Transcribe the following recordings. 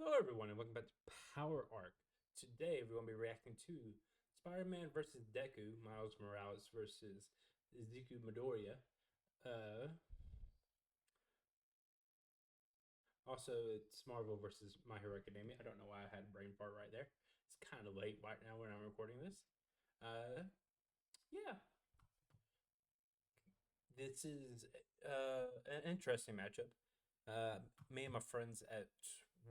Hello, everyone, and welcome back to Power Arc. Today, we're going to be reacting to Spider-Man versus Deku, Miles Morales versus Izuku Midoriya. Also, it's Marvel versus My Hero Academia. I don't know why I had a brain fart right there. It's kind of late right now when I'm recording this. Yeah. This is an interesting matchup. Me and my friends at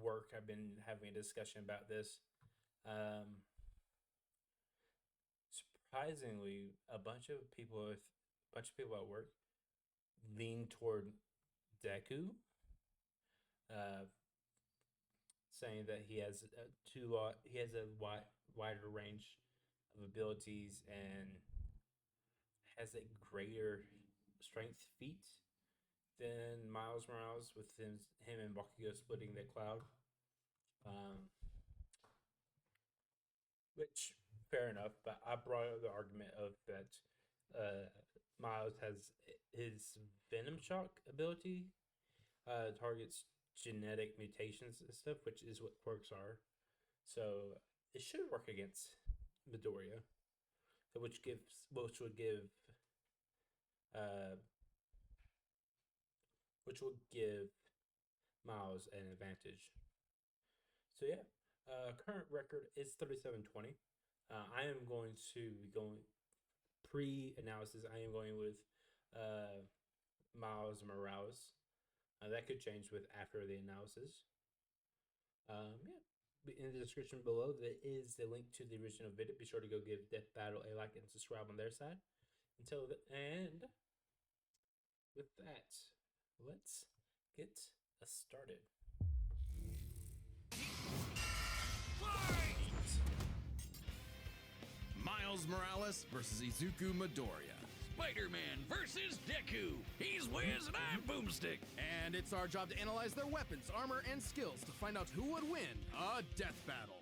work have been having a discussion about this. Surprisingly, a bunch of people at work lean toward Deku, saying that he has a wider range of abilities and has a greater strength feat than Miles Morales, with him and Bakugo splitting the cloud. Which, fair enough, but I brought up the argument of that Miles has his Venom Shock ability, targets genetic mutations and stuff, which is what quirks are. So it should work against Midoriya, which would give Miles an advantage. So yeah, current record is 37-20. I am going to be going pre-analysis. I am going with Miles Morales. That could change with after the analysis. Yeah. In the description below, there is the link to the original video. Be sure to go give Death Battle a like and subscribe on their side. And with that, let's get started. Miles Morales versus Izuku Midoriya. Spider-Man versus Deku. He's Wiz and I'm Boomstick. And it's our job to analyze their weapons, armor, and skills to find out who would win a death battle.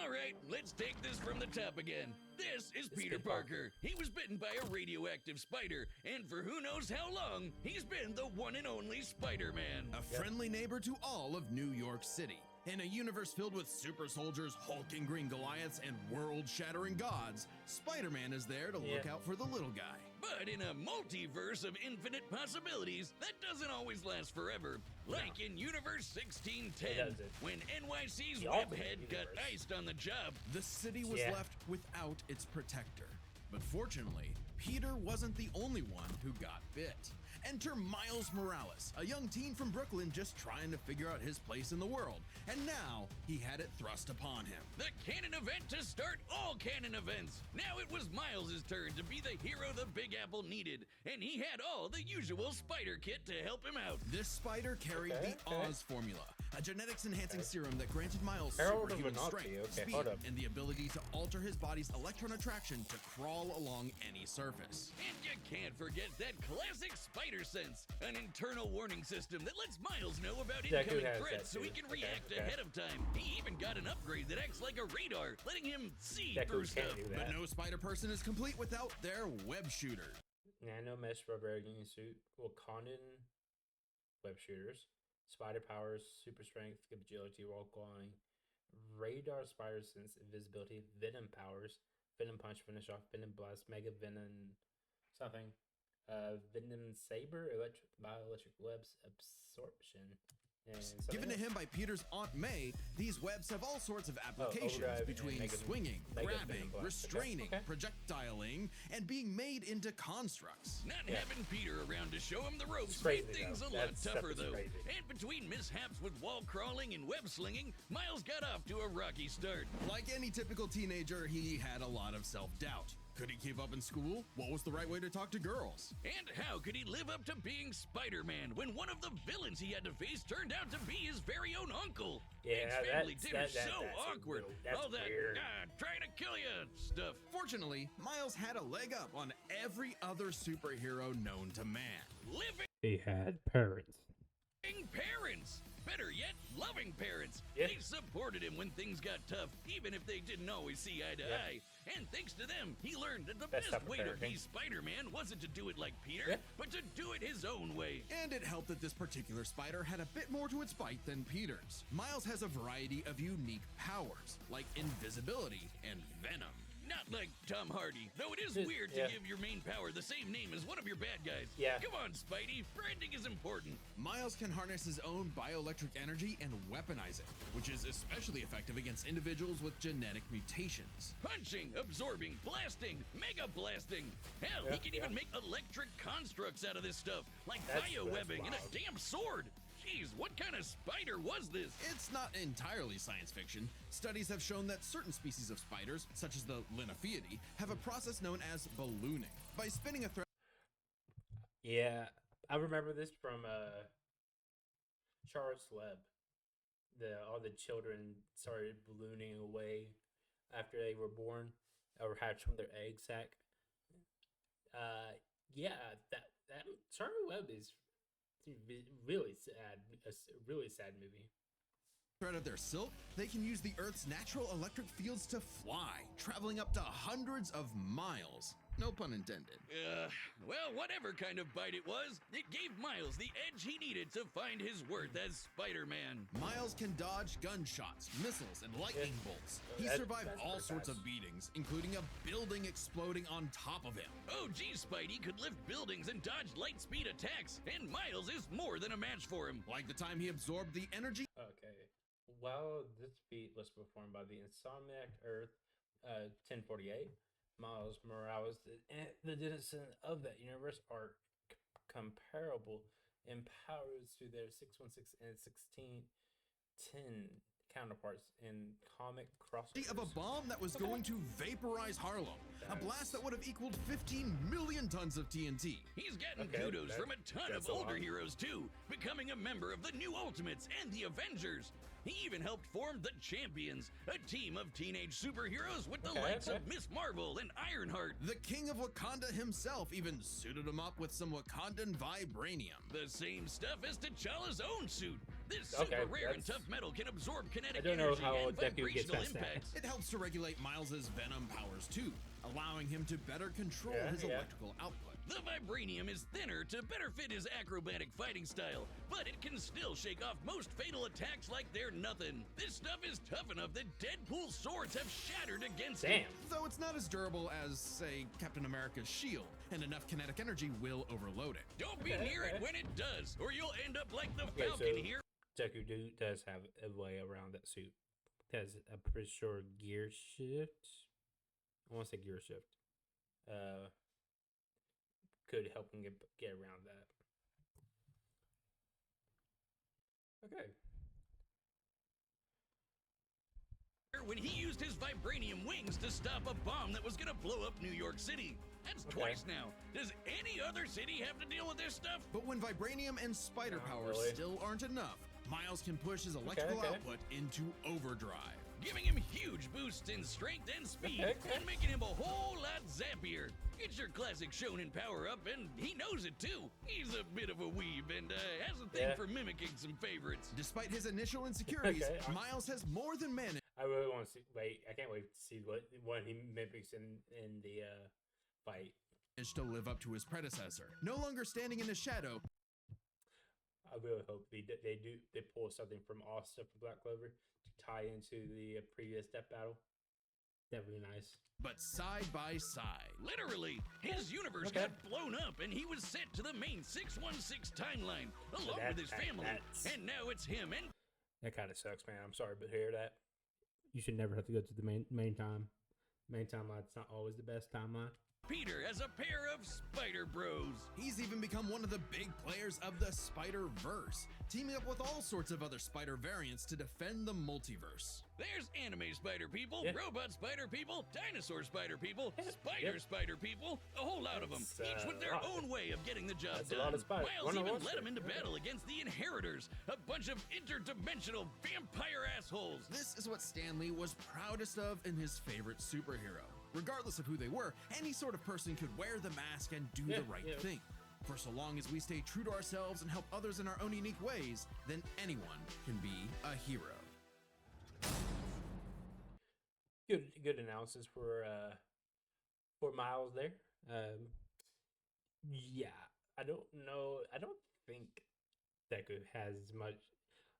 All right, let's take this from the top again. This is Peter Parker. He was bitten by a radioactive spider, and for who knows how long, he's been the one and only Spider-Man. A friendly neighbor to all of New York City. In a universe filled with super soldiers, hulking green Goliaths, and world-shattering gods, Spider-Man is there to look out for the little guy. But in a multiverse of infinite possibilities, that doesn't always last forever. Like in Universe 1610, when NYC's Webhead got iced on the job. The city was left without its protector. But fortunately, Peter wasn't the only one who got bit. Enter Miles Morales, a young teen from Brooklyn just trying to figure out his place in the world, and now he had it thrust upon him. The canon event to start all canon events. Now it was Miles' turn to be the hero the Big Apple needed, and he had all the usual spider kit to help him out. This spider carried the Oz formula, a genetics-enhancing serum that granted Miles Herald superhuman strength, speed, and the ability to alter his body's electron attraction to crawl along any surface. And you can't forget that classic spider sense, an internal warning system that lets Miles know about incoming threats so he can react ahead of time. He even got an upgrade that acts like a radar, letting him see through stuff. But no spider person is complete without their web shooter. Nano mesh rubber union suit, Wakandan web shooters, spider powers, super strength, agility, wall clawing, radar, spider sense, invisibility, venom powers, venom punch, finish off, venom blast, mega venom something, venom saber, bioelectric webs, absorption. Given to him by Peter's Aunt May, these webs have all sorts of applications between swinging, grabbing, restraining, projectiling, and being made into constructs. Not having Peter around to show him the ropes made things a lot tougher, though. And between mishaps with wall crawling and web slinging, Miles got off to a rocky start. Like any typical teenager, he had a lot of self-doubt. Could he keep up in school? What was the right way to talk to girls? And how could he live up to being Spider-Man when one of the villains he had to face turned out to be his very own uncle? Yeah, his family dinner's so awkward. All that trying to kill you stuff. Fortunately, Miles had a leg up on every other superhero known to man. Living he had parents. Parents. Better yet, loving parents. Yeah. They supported him when things got tough, even if they didn't always see eye to eye. And thanks to them, he learned that the Best best type of way to parenting. be Spider-Man wasn't to do it like Peter, Yeah. but to do it his own way. And it helped that this particular spider had a bit more to its bite than Peter's. Miles has a variety of unique powers, like invisibility and venom. Not like Tom Hardy, though it is Just- weird yeah. to give your main power the same name as one of your bad guys. Yeah. Come on, Spidey, branding is important. Miles can harness his own bioelectric energy and weaponize it, which is especially effective against individuals with genetic mutations. Punching, absorbing, blasting, mega blasting. Hell, Yeah, he can even make electric constructs out of this stuff, like That's biowebbing and a wild. damn sword. Jeez, what kind of spider was this? It's not entirely science fiction. Studies have shown that certain species of spiders, such as the Linophiidae, have a process known as ballooning. By spinning a thread Yeah, I remember this from Charles Webb. All the children started ballooning away after they were born or hatched from their egg sac. Yeah, that Charles Webb is really sad. Really sad movie. thread of their silk, they can use the Earth's natural electric fields to fly, traveling up to hundreds of miles. No pun intended. Well, whatever kind of bite it was, it gave Miles the edge he needed to find his worth as Spider-Man. Miles can dodge gunshots, missiles, and lightning bolts. He That- survived that's all pretty sorts fast. of beatings, including a building exploding on top of him. Oh, gee, Spidey could lift buildings and dodge light speed attacks, and Miles is more than a match for him. Like the time he absorbed the energy Okay. While this feat was performed by the Insomniac Earth 1048, Miles Morales, the citizen of that universe, are comparable in powers to their 616 and 1610 counterparts in comic crossovers. of a bomb that was going to vaporize Harlem. A blast that would have equaled 15 million tons of TNT. He's getting Okay, kudos that- from a ton of that's a older lot. heroes, too, becoming a member of the New Ultimates and the Avengers. He even helped form the Champions, a team of teenage superheroes with the Okay, likes okay. of Miss Marvel and Ironheart. The king of Wakanda himself even suited him up with some Wakandan vibranium. The same stuff as T'Challa's own suit. This Okay, super rare and that's- tough metal can absorb kinetic I don't know energy how and Deku gets vibrational past that. impacts. It helps to regulate Miles's venom powers too, allowing him to better control Yeah, his yeah. electrical output. The vibranium is thinner to better fit his acrobatic fighting style, but it can still shake off most fatal attacks like they're nothing. This stuff is tough enough that Deadpool's swords have shattered against Damn. it. Though it's not as durable as, say, Captain America's shield, and enough kinetic energy will overload it. Don't be Okay, near it okay. when it does, or you'll end up like the Okay, Falcon so- here. Deku does have a way around that suit. Has a pretty sure gear shift. I want to say gear shift. Could help him get around that. Okay. When he used his vibranium wings to stop a bomb that was gonna blow up New York City. That's Okay. twice now. Does any other city have to deal with this stuff? But when vibranium and spider Not powers really. still aren't enough, Miles can push his electrical okay. output into overdrive. Giving him huge boosts in strength and speed, Okay. and making him a whole lot zappier. It's your classic shonen power-up, and he knows it too. He's a bit of a weeb, and has a thing Yeah. for mimicking some favorites. Despite his initial insecurities, Okay. Miles has more than managed I really want to see. Wait, I can't wait to see what he mimics in the fight. to live up to his predecessor. No longer standing in the shadow, I really hope they pull something from all stuff from Black Clover to tie into the previous Death Battle. That'd be nice. but side by side. Literally, his universe Okay. got blown up, and he was sent to the main 616 timeline, along that- with his that- family. that's- And now it's him and That kind of sucks, man. I'm sorry, but hear that. You should never have to go to the main time. Main timeline's not always the best timeline. Peter as a pair of Spider Bros. He's even become one of the big players of the Spider-Verse, teaming up with all sorts of other spider variants to defend the multiverse. There's anime spider people, Yeah. robot spider people, dinosaur spider people, Yeah. spider Yep. spider people, a whole lot of them, That's, each with their a lot. own way of getting the job That's a done. lot of spider- Miles one on even one led him into spider. battle against the Inheritors, a bunch of interdimensional vampire assholes. This is what Stan Lee was proudest of in his favorite superhero. Regardless of who they were, any sort of person could wear the mask and do Yeah, the right yeah. thing. For so long as we stay true to ourselves and help others in our own unique ways, then anyone can be a hero. Good analysis for Miles there. Yeah, I don't know. I don't think Deku has much.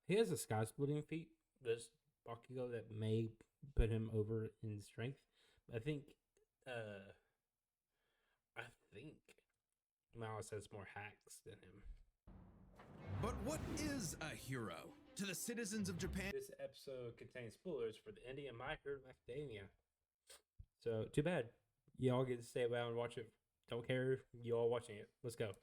He has a sky splitting feat, this Bakugo, that may put him over in strength. I think Miles has more hacks than him. But what is a hero? To the citizens of Japan, This episode contains spoilers for the ending of My Hero Academia. So, too bad. Y'all get to stay around and watch it. Don't care. You all watching it. Let's go.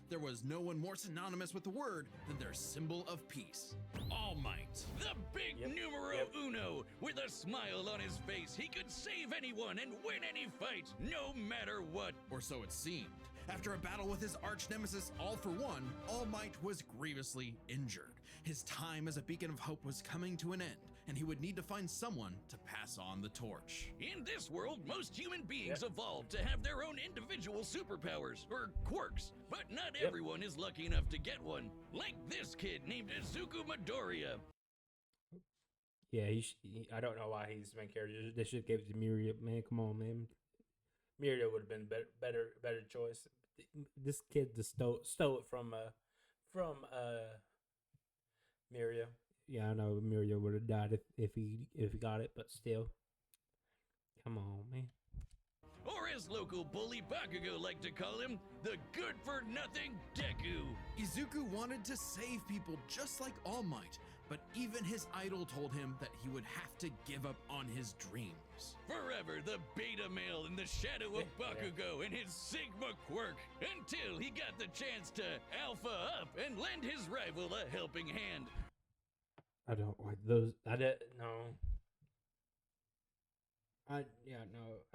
there was no one more synonymous with the word than their symbol of peace, All Might. The big numero uno. With a smile on his face, he could save anyone and win any fight, no matter what. Or so it seemed. After a battle with his arch nemesis All For One, All Might was grievously injured. His time as a beacon of hope was coming to an end, and he would need to find someone to pass on the torch. In this world, most human beings evolved to have their own individual superpowers, or quirks, but not everyone is lucky enough to get one. Like this kid named Izuku Midoriya. Yeah, I don't know why he's the main character. They should have gave it to Miria. Man, come on, man. Miria would have been better choice. This kid just stole it from Miria. Yeah, I know Miria would have died if he got it, but still. Come on, man. Or as local bully Bakugo liked to call him, the good-for-nothing Deku. Izuku wanted to save people just like All Might, but even his idol told him that he would have to give up on his dreams. Forever the beta male in the shadow of Bakugo and his Sigma quirk, until he got the chance to alpha up and lend his rival a helping hand. I don't like those. I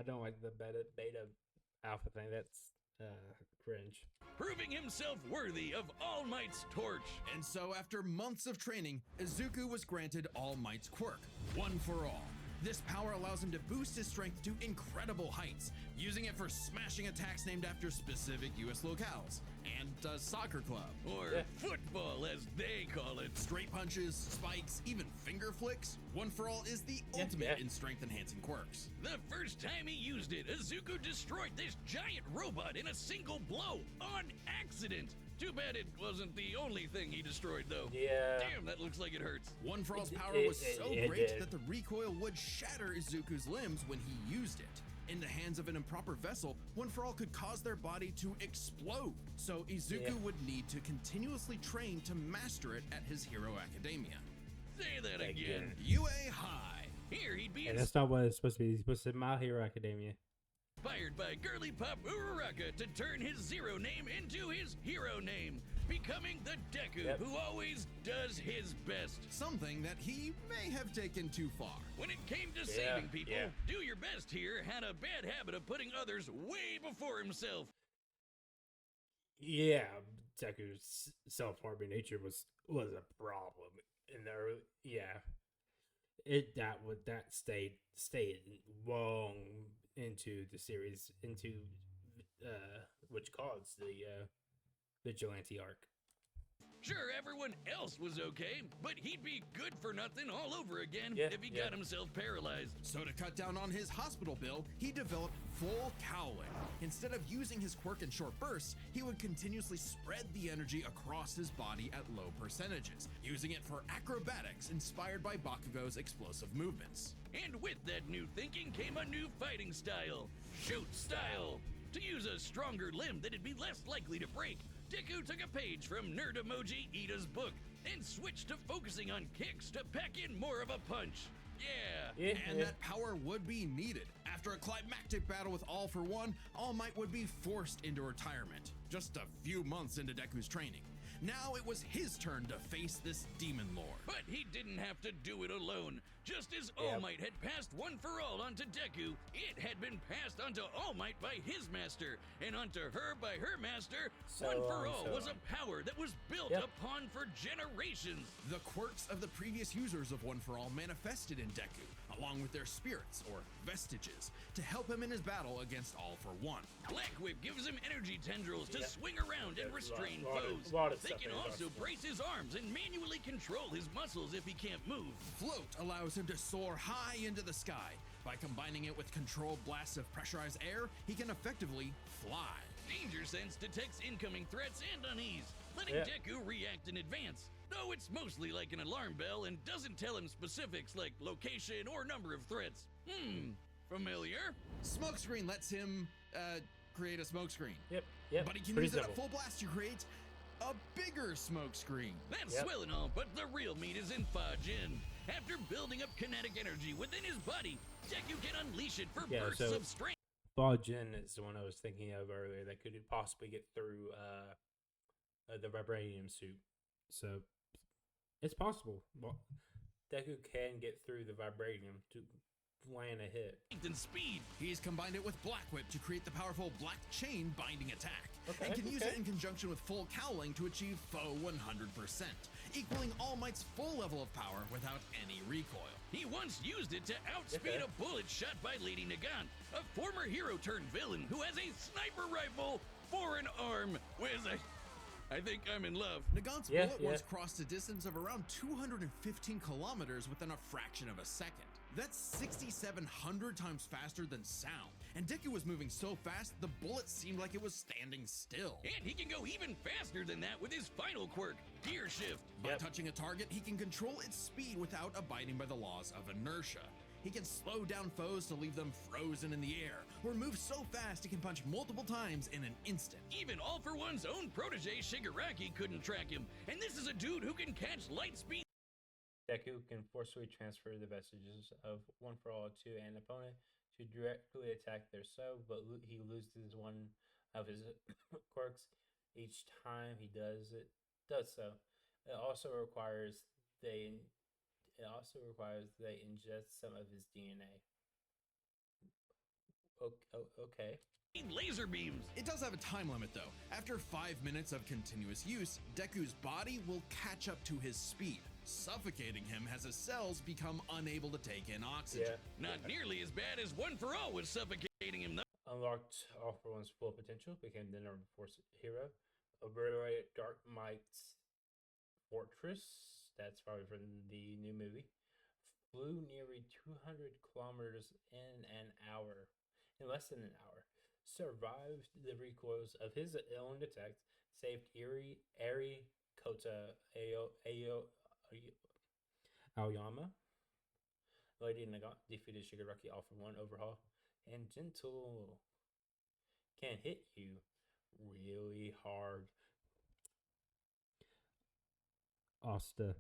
don't like the beta alpha thing. That's cringe. Proving himself worthy of All Might's torch. And so after months of training, Izuku was granted All Might's quirk, One for All. This power allows him to boost his strength to incredible heights, using it for smashing attacks named after specific US locales, and a soccer club. Or football, as they call it. Straight punches, spikes, even finger flicks. One for All is the ultimate in strength-enhancing quirks. The first time he used it, Izuku destroyed this giant robot in a single blow, on accident. Too bad it wasn't the only thing he destroyed, though. Yeah. Damn, that looks like it hurts. One for All's power was so great that the recoil would shatter Izuku's limbs when he used it. In the hands of an improper vessel, One for All could cause their body to explode. So Izuku would need to continuously train to master it at his Hero Academia. Say that again. UA High. Here he'd be that's not what it's supposed to be. He's supposed to be My Hero Academia. Inspired by girly pop Uraraka to turn his zero name into his hero name, becoming the Deku who always does his best. Something that he may have taken too far. When it came to saving people, Do Your Best here had a bad habit of putting others way before himself. Yeah, Deku's self-harming nature was a problem in there. Yeah, that stayed long into the series, into which caused the vigilante arc. Sure, everyone else was okay, but he'd be good for nothing all over again if he got himself paralyzed. So to cut down on his hospital bill, he developed full cowling. Instead of using his quirk in short bursts, he would continuously spread the energy across his body at low percentages, using it for acrobatics inspired by Bakugo's explosive movements. And with that new thinking came a new fighting style, Shoot Style. To use a stronger limb that'd be less likely to break, Deku took a page from Nerd Emoji Ida's book and switched to focusing on kicks to pack in more of a punch. And that power would be needed. After a climactic battle with All For One, All Might would be forced into retirement, just a few months into Deku's training. Now it was his turn to face this demon lord. But he didn't have to do it alone. Just as All Might had passed One for All onto Deku, it had been passed onto All Might by his master, and onto her by her master. One for All was a power that was built upon for generations. The quirks of the previous users of One for All manifested in Deku, along with their spirits, or vestiges, to help him in his battle against All for One. Black Whip gives him energy tendrils to swing around and restrain foes. They can also brace his arms and manually control his muscles if he can't move. Float allows him to soar high into the sky. By combining it with controlled blasts of pressurized air, he can effectively fly. Danger Sense detects incoming threats and unease, letting Deku react in advance. Though it's mostly like an alarm bell and doesn't tell him specifics like location or number of threats. Familiar? Smokescreen lets him, create a smokescreen. Yep. But he can use it at full blast to create a bigger smokescreen. That's swell and all, but the real meat is in Fajin. After building up kinetic energy within his body, Deku can unleash it for bursts of strength. Fajin is the one I was thinking of earlier that could possibly get through the vibranium suit. So it's possible. Well, Deku can get through the vibranium to land a hit. And speed. He's combined it with Black Whip to create the powerful Black Chain binding attack, and can use it in conjunction with Full Cowling to achieve foe 100%, equaling All Might's full level of power without any recoil. He once used it to outspeed a bullet shot by Lady Nagant, a former hero turned villain who has a sniper rifle for an arm. I think I'm in love. Nagant's bullet once crossed a distance of around 215 kilometers within a fraction of a second. That's 6,700 times faster than sound. And Deku was moving so fast, the bullet seemed like it was standing still. And he can go even faster than that with his final quirk, Gear Shift. By touching a target, he can control its speed without abiding by the laws of inertia. He can slow down foes to leave them frozen in the air, or move so fast he can punch multiple times in an instant. Even All for One's own protege Shigaraki couldn't track him, and this is a dude who can catch light speed. Deku can forcibly transfer the vestiges of One for All to an opponent to directly attack their soul, but he loses one of his quirks each time he does so. It also requires they ingest some of his DNA. Okay. Laser beams. It does have a time limit though. After 5 minutes of continuous use, Deku's body will catch up to his speed, suffocating him as his cells become unable to take in oxygen. Not nearly as bad as One for All was suffocating him though. Unlocked All for One's full potential, became the number 4 hero. Obliterated Dark Might's Fortress, that's probably from the new movie. Flew nearly 200 kilometers in less than an hour. Survived the recoils of his own attack, saved Eri Kota Aoyama. Lady Nagant defeated Shigaraki All for One overhaul, and Gentle can hit you really hard. Asta.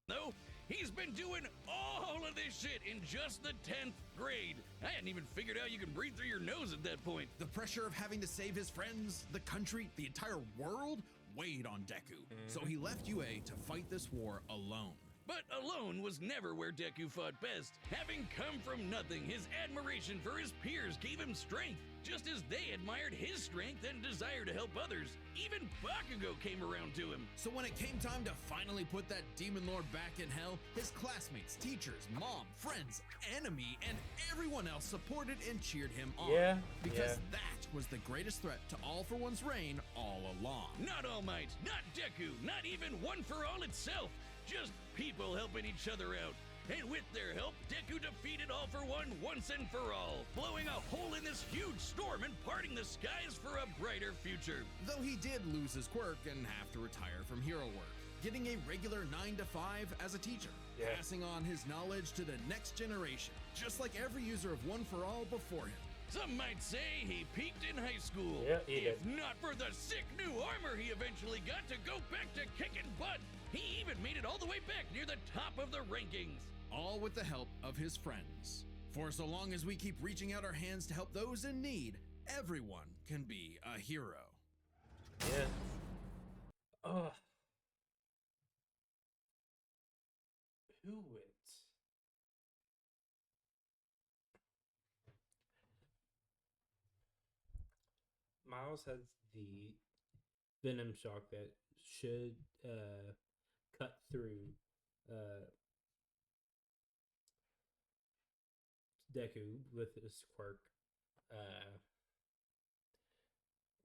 No, he's been doing all of this shit in just the 10th grade. I hadn't even figured out you can breathe through your nose at that point. The pressure of having to save his friends, the country, the entire world weighed on Deku. So he left UA to fight this war alone. But alone was never where Deku fought best. Having come from nothing, his admiration for his peers gave him strength, just as they admired his strength and desire to help others. Even Bakugo came around to him. So when it came time to finally put that demon lord back in hell, his classmates, teachers, mom, friends, enemy, and everyone else supported and cheered him on. Because that was the greatest threat to All for One's reign all along. Not All Might, not Deku, not even One for All itself. Just people helping each other out. And with their help, Deku defeated All for One once and for all, blowing a hole in this huge storm and parting the skies for a brighter future. Though he did lose his quirk and have to retire from hero work, getting a regular 9 to 5 as a teacher, passing on his knowledge to the next generation, just like every user of One for All before him. Some might say he peaked in high school. If not for the sick new armor he eventually got to go back to kicking butt. He even made it all the way back near the top of the rankings. All with the help of his friends. For so long as we keep reaching out our hands to help those in need, everyone can be a hero. Oh, who it? Miles has the venom shock that should cut through uh, Deku with his quirk,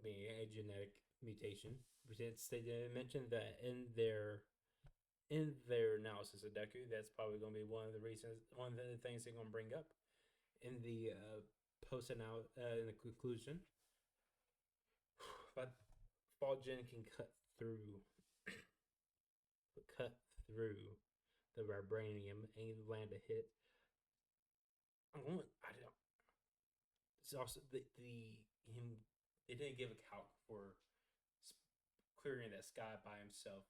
being a genetic mutation. Since they mentioned that in their analysis of Deku, that's probably going to be one of the things they're going to bring up in the post in the conclusion. But Fall Gen can cut through the vibranium and land a hit. I don't. It's also the him. They didn't give a calc for clearing that sky by himself.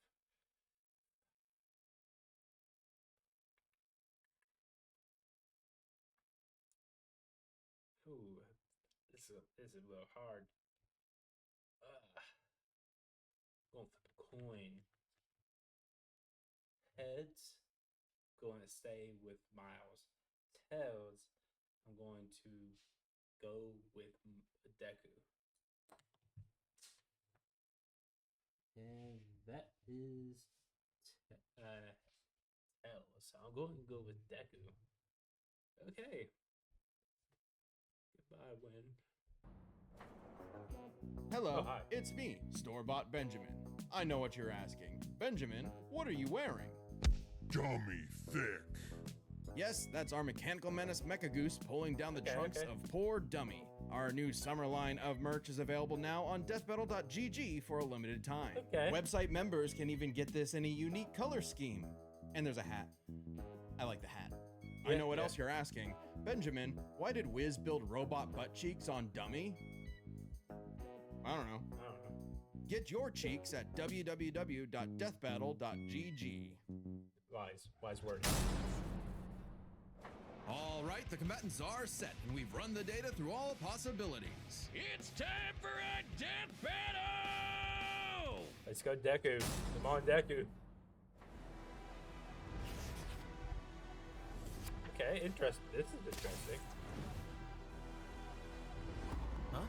Ooh, this is a little hard. Going to flip a coin. Heads, going to stay with Miles. Tails, I'm going to go with Deku. And that is Tails. So I'm going to go with Deku. Okay. Goodbye, Win. Hello, Oh, hi. it's me, Store-Bought Benjamin. I know what you're asking. Benjamin, what are you wearing? Dummy thick. Yes, that's our mechanical menace Mecha Goose pulling down the trunks of poor Dummy. Our new summer line of merch is available now on deathbattle.gg for a limited time. Okay. Website members can even get this in a unique color scheme. And there's a hat. I like the hat. I know what else you're asking. Benjamin, why did Wiz build robot butt cheeks on Dummy? I don't know. Get your cheeks at www.deathbattle.gg. Wise word. All right, the combatants are set, and we've run the data through all possibilities. It's time for a death battle! Let's go, Deku. Come on, Deku. Okay, interesting. This is interesting. Huh?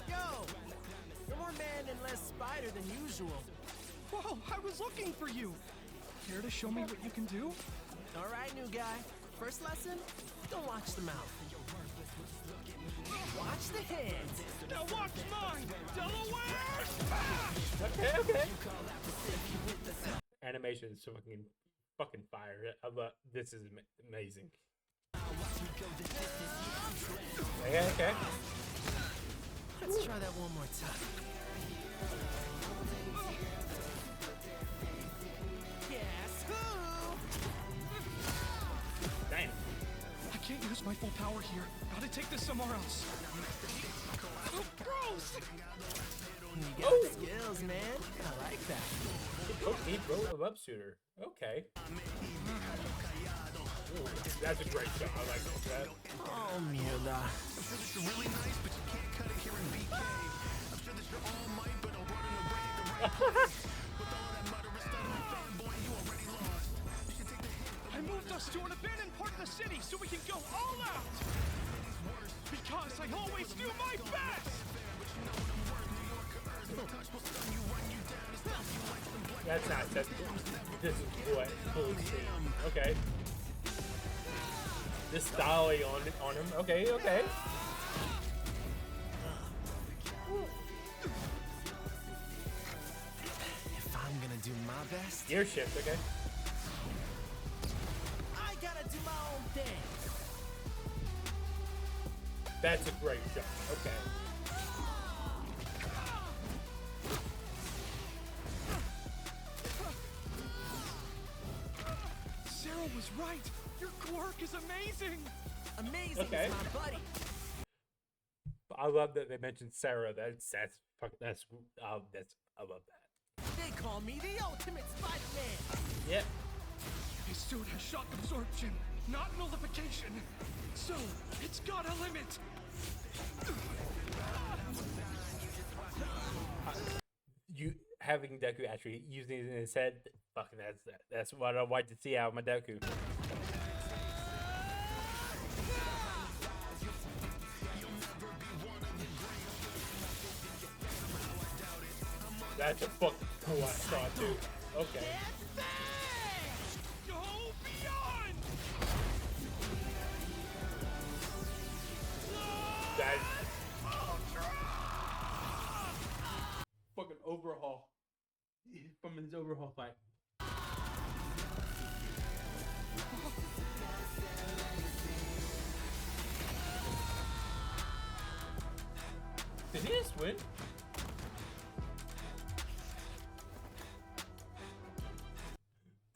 Yo! You're more man and less spider than usual. Whoa, I was looking for you. Care to show me what you can do? All right, new guy. First lesson, don't watch the mouth. Watch the hands. Now watch mine, Delaware! Okay. Animation is fucking fire. I love this. Is amazing. Okay. Let's try that one more time. Guess who? Damn. I can't use my full power here. Gotta take this somewhere else. Oh, gross! You got skills, man. I like that. He broke a up shooter. Okay. Ooh, that's a great shot. I like that. Oh, mierda. Really nice, but you can't cut it here in BK. I'm sure that you're all might, but I'm running away at the right place. With all that murderous stuff, fanboy, you already lost. You should take the hit. I moved us to an abandoned part of the city so we can go all out! Because I always do my best! That's not. This is what cool scene. Okay. This style on him. Okay. If I'm gonna do my best, Gear shift. Okay. I gotta do my own thing. That's a great shot. Okay. Sarah was right. Your quirk is amazing. Amazing Okay. is my buddy. I love that they mentioned Sarah. That's I love that. They call me the ultimate Spider-Man. Yep. His suit has shock absorption, not nullification. So, it's got a limit. You having Deku actually using it in his head, fucking that's what I want to see out of my Deku. That's a fucking cool shot too. Okay. Go beyond! That fucking overhaul from his overhaul fight. Did he just win?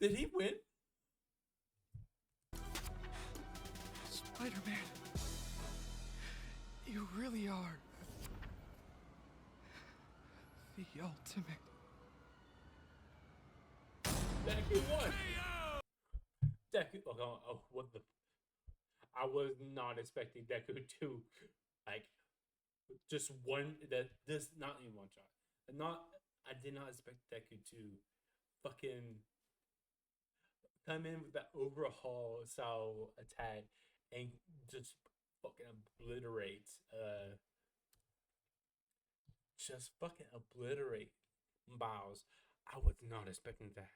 Did he win? Spider-Man, you really are the ultimate. Deku won. Deku. Oh, what the? I was not expecting Deku to, like, just one. This not even one shot. I did not expect Deku to, fucking, come in with that overhaul style attack and just fucking obliterate. Just fucking obliterate Miles. I was not expecting that.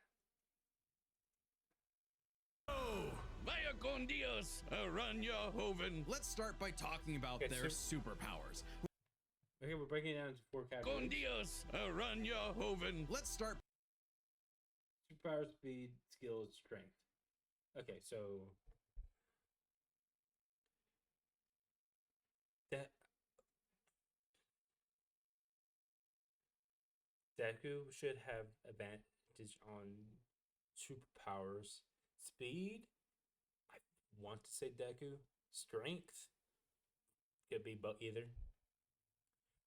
Vaya con Dios, Aranya Hoven. Let's start by talking about Okay, their superpowers. Okay, we're breaking it down into 4 Con categories. Dios, Aranya Hoven. Let's start Superpower, speed, skill, strength. Okay, so that Deku should have advantage on superpowers. Speed, I want to say Deku. Strength could be but either.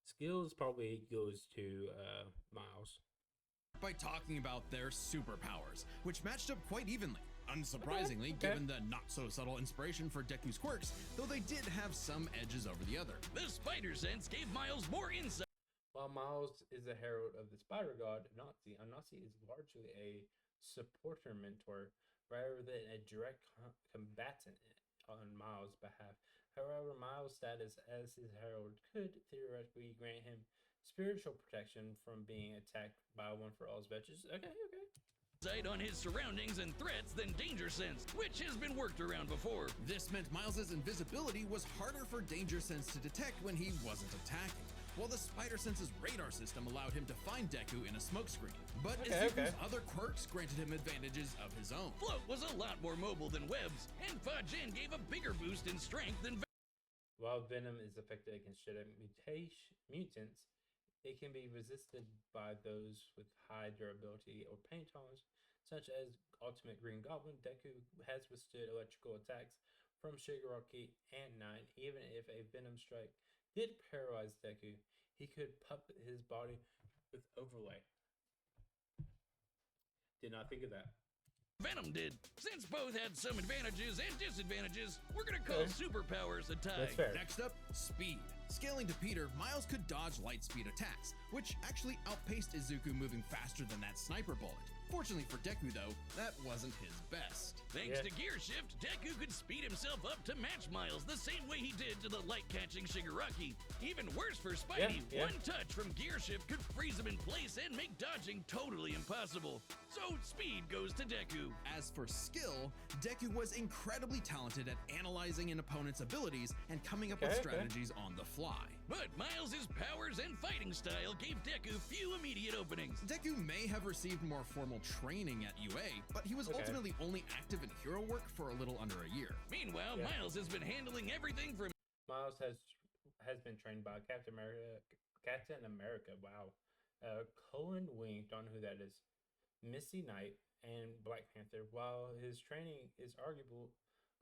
Skills probably goes to Miles. by talking about their superpowers, which matched up quite evenly. Unsurprisingly, Okay. given the not-so-subtle inspiration for Deku's quirks, though they did have some edges over the other. The spider sense gave Miles more insight. While Miles is a herald of the spider god, Anansi is largely a supporter mentor rather than a direct combatant on Miles' behalf. However, Miles' status as his herald could theoretically grant him spiritual protection from being attacked by one for all's bitches. Okay. On his surroundings and threats than danger sense, which has been worked around before. This meant Miles' invisibility was harder for Danger Sense to detect when he wasn't attacking, while the Spider Sense's radar system allowed him to find Deku in a smokescreen. But Izuku's other quirks granted him advantages of his own. Float was a lot more mobile than Webs, and Fa-Jin gave a bigger boost in strength than While Venom is effective against genetic mutants, it can be resisted by those with high durability or pain tolerance, such as Ultimate Green Goblin. Deku has withstood electrical attacks from Shigaraki and Nine. Even if a Venom strike did paralyze Deku, he could puppet his body with overlay. Did not think of that. Venom did. Since both had some advantages and disadvantages, we're gonna call superpowers a tie. That's fair. Next up, speed. Scaling to Peter, Miles could dodge light speed attacks, which actually outpaced Izuku moving faster than that sniper bullet. Fortunately for Deku though, that wasn't his best. Thanks to Gear Shift, Deku could speed himself up to match Miles the same way he did to the light-catching Shigaraki. Even worse for Spidey, one touch from Gear Shift could freeze him in place and make dodging totally impossible. So speed goes to Deku. As for skill, Deku was incredibly talented at analyzing an opponent's abilities and coming up with strategies on the fly. But Miles' powers and fighting style gave Deku few immediate openings. Deku may have received more formal training at UA, but he was ultimately only active in hero work for a little under a year. Meanwhile, Miles has been handling everything from Miles has been trained by Captain America. Wow. Cullen Wing, don't know who that is. Misty Knight and Black Panther. While his training is arguably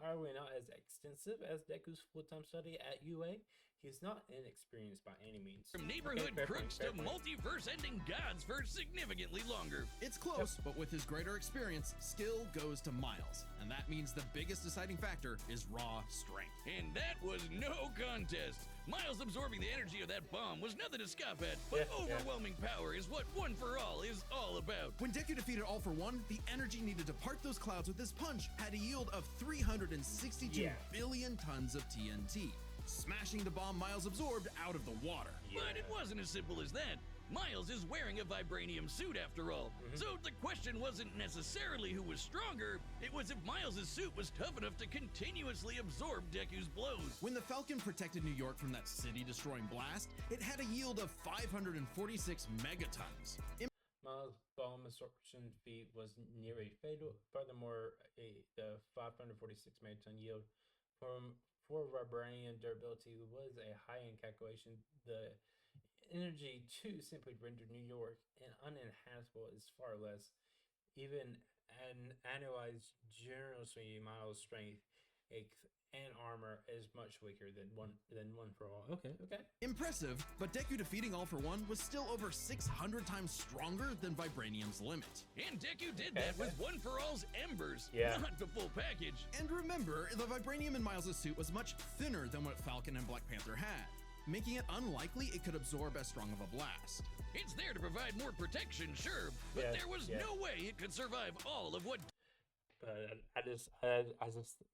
not as extensive as Deku's full-time study at UA, He's not inexperienced by any means. From neighborhood fair point, crooks fair to point. multiverse-ending gods for significantly longer. It's close, but with his greater experience, skill goes to Miles. And that means the biggest deciding factor is raw strength. And that was no contest. Miles absorbing the energy of that bomb was nothing to scoff at, but Yeah. overwhelming power is what One for All is all about. When Deku defeated All for One, the energy needed to part those clouds with his punch had a yield of 362 billion tons of TNT, smashing the bomb Miles absorbed out of the water. But it wasn't as simple as that. Miles is wearing a vibranium suit after all. So the question wasn't necessarily who was stronger, it was if Miles' suit was tough enough to continuously absorb Deku's blows. When the Falcon protected New York from that city-destroying blast, it had a yield of 546 megatons. Miles' bomb absorption feat was nearly fatal. Furthermore, the 546 megaton yield for vibranium durability was a high-end calculation. The energy to simply render New York uninhabitable is far less. Even an annualized generously Miles' strength and armor is much weaker than one for all. Okay. Impressive, but Deku defeating All for One was still over 600 times stronger than Vibranium's limit. And Deku did that with One for All's embers, not the full package. And remember, the Vibranium in Miles' suit was much thinner than what Falcon and Black Panther had, making it unlikely it could absorb as strong of a blast. It's there to provide more protection, sure, but there was no way it could survive all of what. I just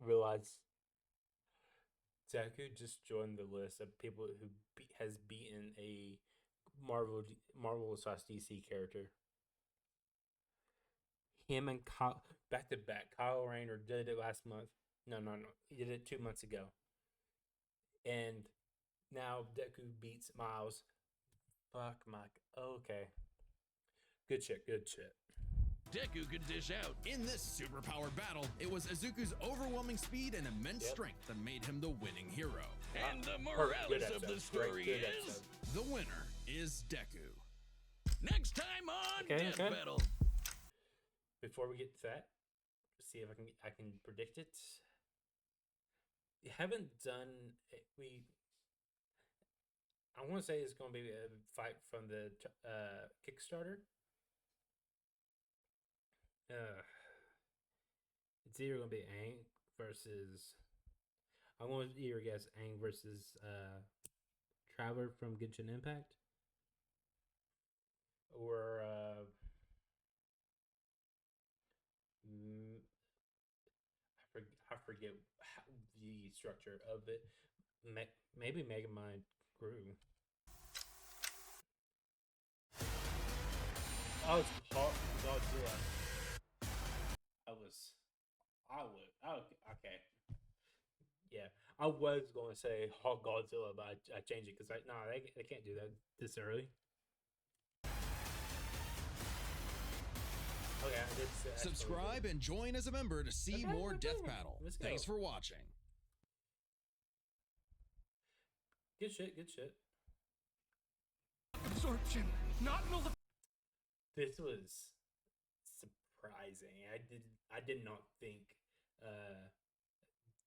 realized Deku just joined the list of people who has beaten a Marvel/DC character. Him and Kyle, back to back. Kyle Rayner did it last month. No. He did it 2 months ago. And now Deku beats Miles. Fuck Mike. Okay. Good shit. Deku could dish out. In this superpowered battle, it was Izuku's overwhelming speed and immense strength that made him the winning hero. And the morales of the story is... The winner is Deku. Next time on Death Battle. Before we get to that, see if I can predict it. We haven't done I want to say it's going to be a fight from the Kickstarter. It's either going to be Aang versus. I want to either guess Aang versus Traveler from Genshin Impact, or I forget the structure of it. Maybe Megamind grew. Oh, it's called Godzilla. Okay. Yeah, I was going to say Hulk Godzilla, but I changed it because they can't do that this early. Okay, I did say Subscribe and join as a member to see more Death Battle. Thanks for watching. Good shit. Absorption, not null. This was surprising. I did not think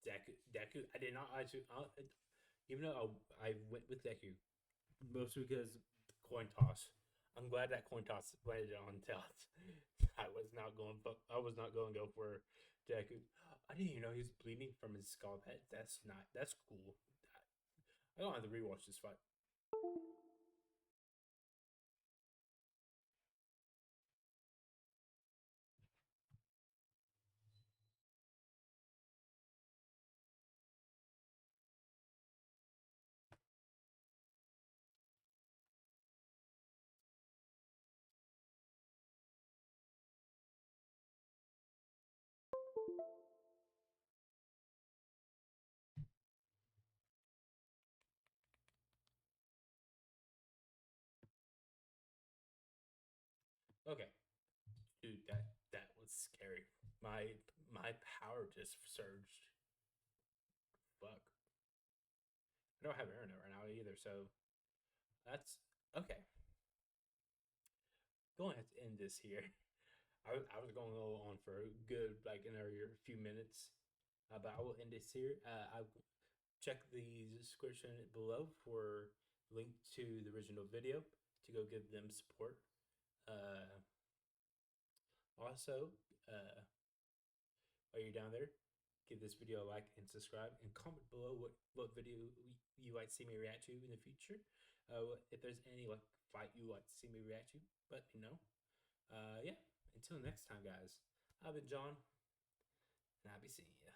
Deku. I did not actually, even though I went with Deku, mostly because coin toss. I'm glad that coin toss landed on Tails. I was not going to go for Deku. I didn't even know he was bleeding from his skull head. That's cool. I don't have to rewatch this fight. Okay, dude, that was scary. My power just surged. Fuck. I don't have internet right now either, so that's okay. Going to have to end this here. I was going to go on for a good another few minutes, but I will end this here. check the description below for link to the original video to go give them support. Also, while you're down there, give this video a like and subscribe, and comment below what video you like to see me react to in the future. If there's any like fight you like to see me react to, let me know. Yeah, until next time, guys. I've been John, and I'll be seeing you.